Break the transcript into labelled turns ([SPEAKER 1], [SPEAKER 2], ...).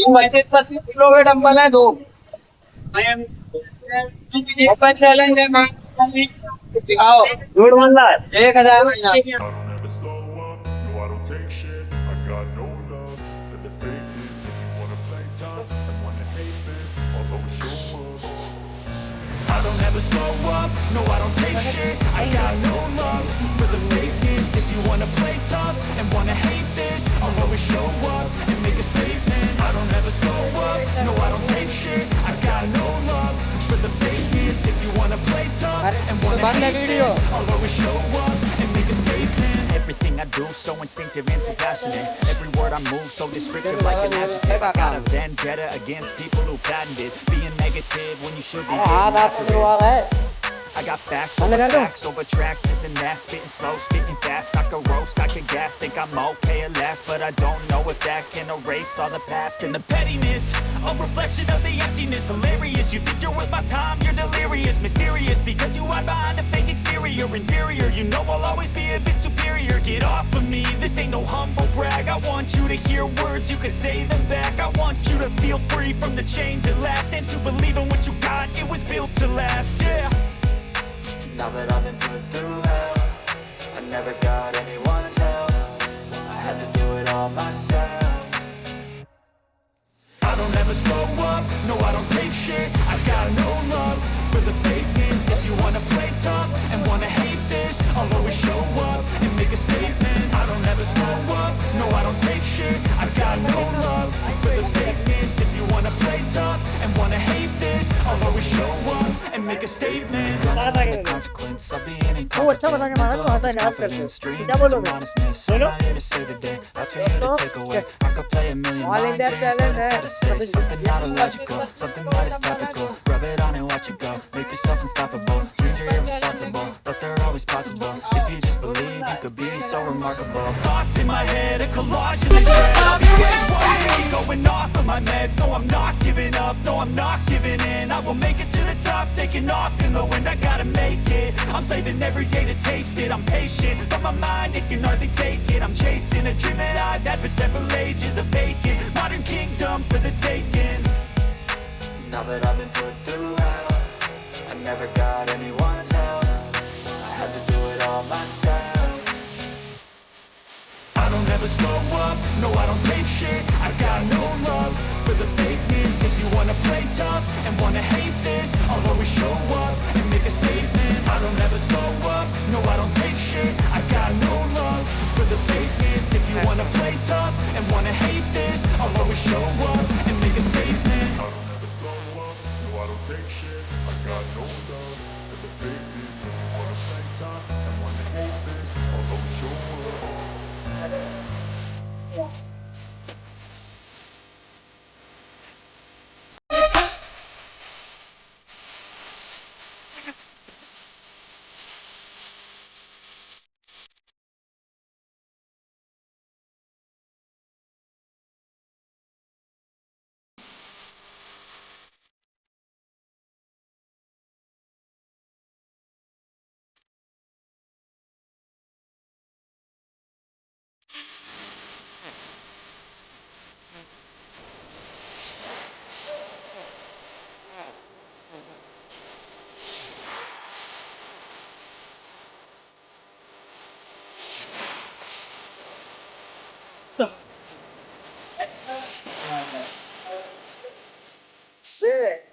[SPEAKER 1] Kilo के dumbbell है दो। ओपन चैलेंज है मैम। दिखाओ। झूठ बोल रहा है। 1,000 महीना।
[SPEAKER 2] I don't ever slow up, no I don't take shit. I got no love for the fakeness. If you wanna play tough and wanna hate this, I'll always show up. I don't ever slow up, no I don't take shit. I got no love for the fakeness. If you wanna play tough and wanna hate this, I'll always show up and make a statement. I don't ever slow up, no I don't take shit. I got no love for the fakeness. If you wanna play tough and wanna hate this, I'll always show up and make a statement. Everything I do so instinctive and so passionate. Every word I move so descriptive like an adjective. I got a vendetta against people who patented being negative when you should be getting after it. I got facts over tracks, this and that. Spitting slow, spitting fast. I could roast, I could gas. Think I'm okay at last, but I don't know if that can erase all the past. And the pettiness, a reflection of the emptiness. Hilarious, you think you're worth my time, you're delirious. Mysterious, because you hide behind a fake exterior. Inferior, you know I'll always be a bit superior. Get off of me, this ain't no humble brag. I want you to hear words, you can say them back. I want you to feel free from the chains at last, and to believe in what you got, it was built to last, yeah. Now that I've been put through hell, I never got anyone's help. I had to do it all myself. I don't ever slow up, no I don't take shit. I got no love for the fakeness. If you wanna play tough and wanna hate this, I'll always show up and make a statement. I don't ever slow up, no I don't take shit. I got no love for the fakeness. If you wanna play tough and wanna hate this, I'll always show up and make a statement. The consequence of being incompetent. Mental health is confidence, dreams and some honestness. I'm not here to save the day, that's for you to take away. I could play a million mind games, but instead I say something not illogical, something that is topical. Rub it on and watch it go, make yourself unstoppable. Dreams are irresponsible, but they're always possible. If you just believe, you could be so remarkable. Thoughts in my head, a collage in this red. I'll be great one day, going off of my meds. No, I'm not giving up, no, I'm not giving in. I will make it to the top, taking off in the wind. I gotta make it, I'm saving every day to taste it. I'm patient, but my mind, it can hardly take it. I'm chasing a dream that I've had for several ages. A vacant, modern kingdom for the taking. Now that I've been put through hell, I never got anyone's help. I had to do it all myself. I don't ever slow up, no I don't take shit. I got no love for the fakeness. If you wanna play tough and wanna hate this, I'll always show up and make a statement. I don't ever slow up, no I don't take shit. I got no love for the fakeness. If you wanna play tough and wanna hate this, I'll always show up and make a statement. I don't ever slow up, no I don't take shit. I got no love for the fakeness. If you wanna play tough and wanna hate this, I'll always show up.